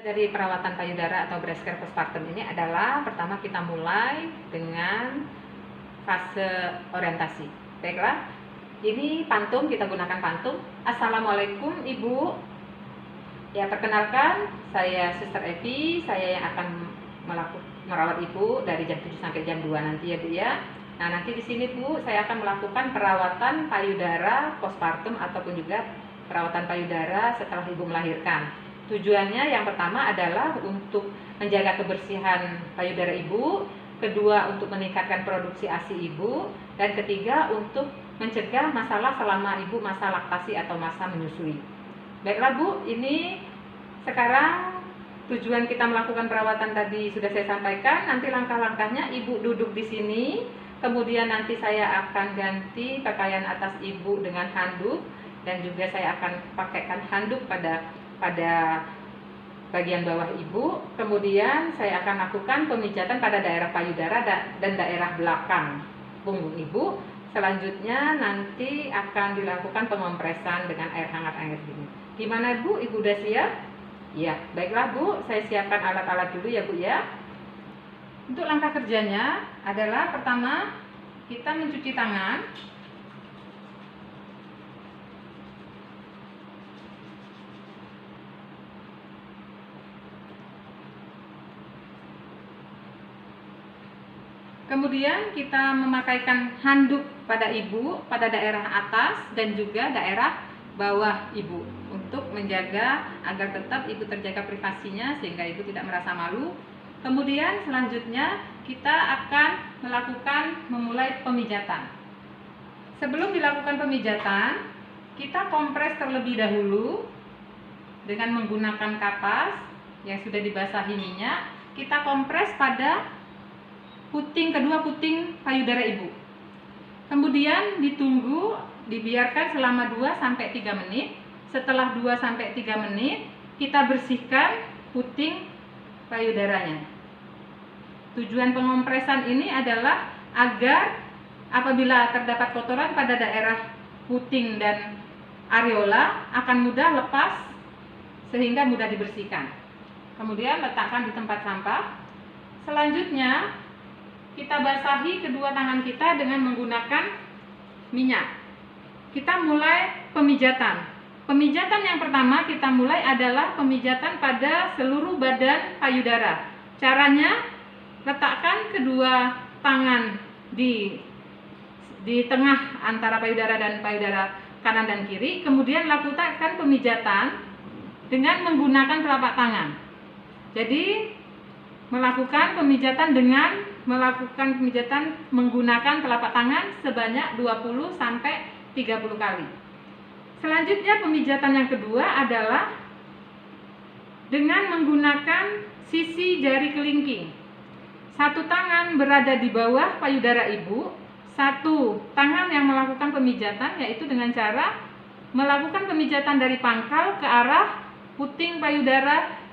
Dari perawatan payudara atau breast care postpartum ini adalah pertama kita mulai dengan fase orientasi. Baiklah, ini pantum, kita gunakan pantum. Assalamualaikum Ibu. Ya, perkenalkan saya Suster Evi, saya yang akan merawat Ibu dari jam 7 sampai jam 2 nanti ya Bu ya. Nah, nanti di sini Bu, saya akan melakukan perawatan payudara postpartum ataupun juga perawatan payudara setelah Ibu melahirkan. Tujuannya yang pertama adalah untuk menjaga kebersihan payudara Ibu, kedua untuk meningkatkan produksi ASI Ibu, dan ketiga untuk mencegah masalah selama Ibu masa laktasi atau masa menyusui. Baiklah Bu, ini sekarang tujuan kita melakukan perawatan tadi sudah saya sampaikan. Nanti langkah-langkahnya Ibu duduk di sini, kemudian nanti saya akan ganti pakaian atas Ibu dengan handuk, dan juga saya akan pakaikan handuk pada bagian bawah Ibu. Kemudian saya akan lakukan pemijatan pada daerah payudara dan daerah belakang punggung Ibu. Selanjutnya nanti akan dilakukan pengompresan dengan air hangat, air dingin. Gimana Bu? Ibu udah siap? Ya, baiklah Bu, saya siapkan alat-alat dulu ya Bu ya. Untuk langkah kerjanya adalah pertama kita mencuci tangan. Kemudian kita memakaikan handuk pada Ibu pada daerah atas dan juga daerah bawah Ibu untuk menjaga agar tetap Ibu terjaga privasinya sehingga Ibu tidak merasa malu. Kemudian selanjutnya kita akan memulai pemijatan. Sebelum dilakukan pemijatan, kita kompres terlebih dahulu dengan menggunakan kapas yang sudah dibasahi minyak. Kita kompres pada kedua puting payudara Ibu. Kemudian ditunggu, dibiarkan selama 2-3 menit. Setelah 2-3 menit, kita bersihkan puting payudaranya. Tujuan pengompresan ini adalah agar apabila terdapat kotoran pada daerah puting dan areola akan mudah lepas sehingga mudah dibersihkan. Kemudian letakkan di tempat sampah. Selanjutnya kita basahi kedua tangan kita dengan menggunakan minyak. Kita mulai pemijatan. Pemijatan yang pertama kita mulai adalah pemijatan pada seluruh badan payudara. Caranya, letakkan kedua tangan di tengah antara payudara dan payudara kanan dan kiri. Kemudian lakukan pemijatan dengan menggunakan telapak tangan. Jadi melakukan pemijatan menggunakan telapak tangan sebanyak 20-30 kali. Selanjutnya pemijatan yang kedua adalah dengan menggunakan sisi jari kelingking. Satu tangan berada di bawah payudara Ibu, satu tangan yang melakukan pemijatan yaitu dengan cara melakukan pemijatan dari pangkal ke arah puting payudara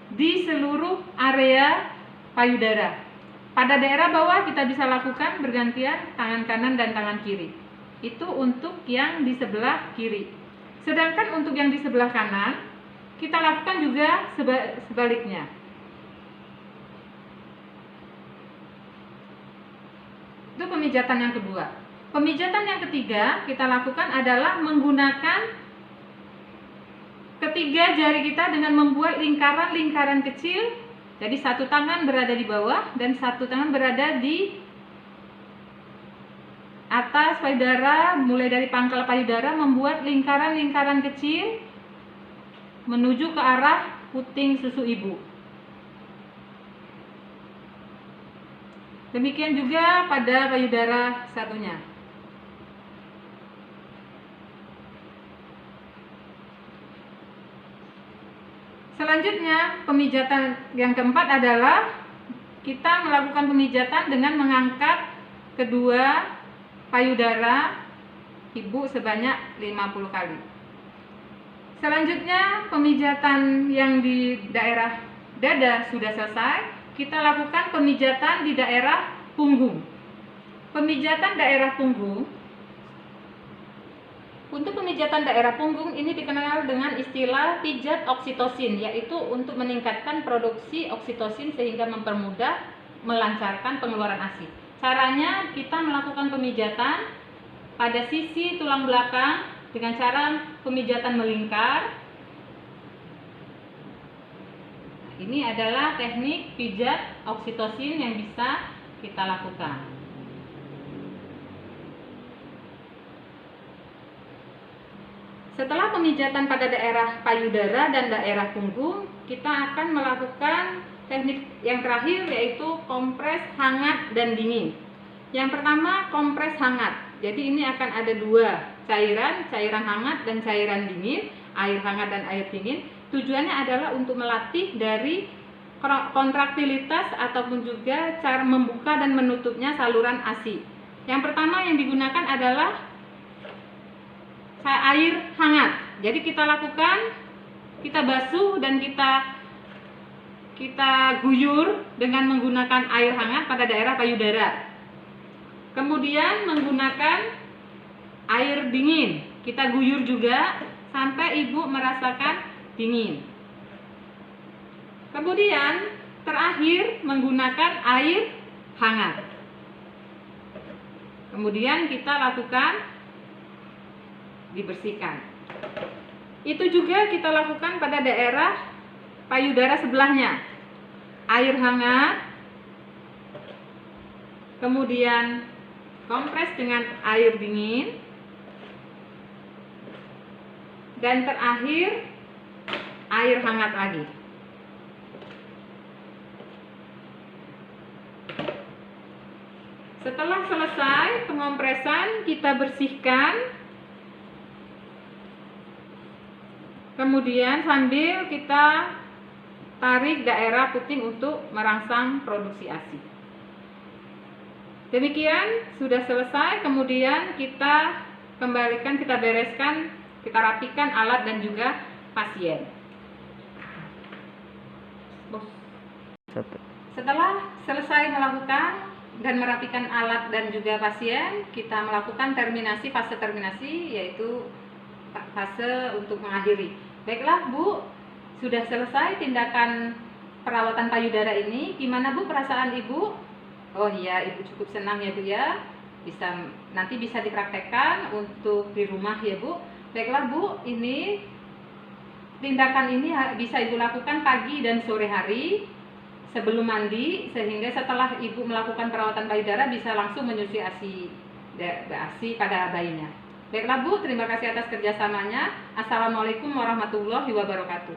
di seluruh area payudara. Pada daerah bawah kita bisa lakukan bergantian tangan kanan dan tangan kiri. Itu untuk yang di sebelah kiri. Sedangkan untuk yang di sebelah kanan, kita lakukan juga sebaliknya. Itu pemijatan yang kedua. Pemijatan yang ketiga kita lakukan adalah menggunakan ketiga jari kita dengan membuat lingkaran-lingkaran kecil. Jadi satu tangan berada di bawah dan satu tangan berada di atas payudara, mulai dari pangkal payudara membuat lingkaran-lingkaran kecil menuju ke arah puting susu Ibu. Demikian juga pada payudara satunya. Selanjutnya, pemijatan yang keempat adalah kita melakukan pemijatan dengan mengangkat kedua payudara Ibu sebanyak 50 kali. Selanjutnya, pemijatan yang di daerah dada sudah selesai. Kita lakukan pemijatan di daerah punggung. Pemijatan daerah punggung Untuk pemijatan daerah punggung ini dikenal dengan istilah pijat oksitosin, yaitu untuk meningkatkan produksi oksitosin sehingga mempermudah melancarkan pengeluaran ASI. Caranya kita melakukan pemijatan pada sisi tulang belakang dengan cara pemijatan melingkar. Ini adalah teknik pijat oksitosin yang bisa kita lakukan. Setelah pemijatan pada daerah payudara dan daerah punggung, kita akan melakukan teknik yang terakhir, yaitu kompres hangat dan dingin. Yang pertama, kompres hangat. Jadi ini akan ada dua cairan hangat dan cairan dingin, air hangat dan air dingin. Tujuannya adalah untuk melatih dari kontraktilitas ataupun juga cara membuka dan menutupnya saluran ASI. Yang pertama yang digunakan adalah air hangat. Jadi kita lakukan, kita basuh dan kita guyur dengan menggunakan air hangat pada daerah payudara. Kemudian menggunakan air dingin, kita guyur juga sampai ibu merasakan dingin. Kemudian terakhir menggunakan air hangat. Kemudian kita lakukan dibersihkan. Itu juga kita lakukan pada daerah payudara sebelahnya. Air hangat, kemudian kompres dengan air dingin, dan terakhir air hangat lagi. Setelah selesai pengompresan, kita bersihkan. Kemudian sambil kita tarik daerah puting untuk merangsang produksi ASI. Demikian, sudah selesai. Kemudian kita kembalikan, kita bereskan, kita rapikan alat dan juga pasien. Setelah selesai melakukan dan merapikan alat dan juga pasien, kita melakukan fase terminasi, yaitu fase untuk mengakhiri. Baiklah Bu, sudah selesai tindakan perawatan payudara ini. Gimana Bu perasaan Ibu? Oh iya, Ibu cukup senang ya Bu ya. Nanti bisa dipraktekkan untuk di rumah ya Bu. Baiklah Bu, ini tindakan ini bisa Ibu lakukan pagi dan sore hari sebelum mandi, sehingga setelah Ibu melakukan perawatan payudara bisa langsung menyusui ASI pada bayinya. Baiklah Bu, terima kasih atas kerjasamanya. Assalamualaikum warahmatullahi wabarakatuh.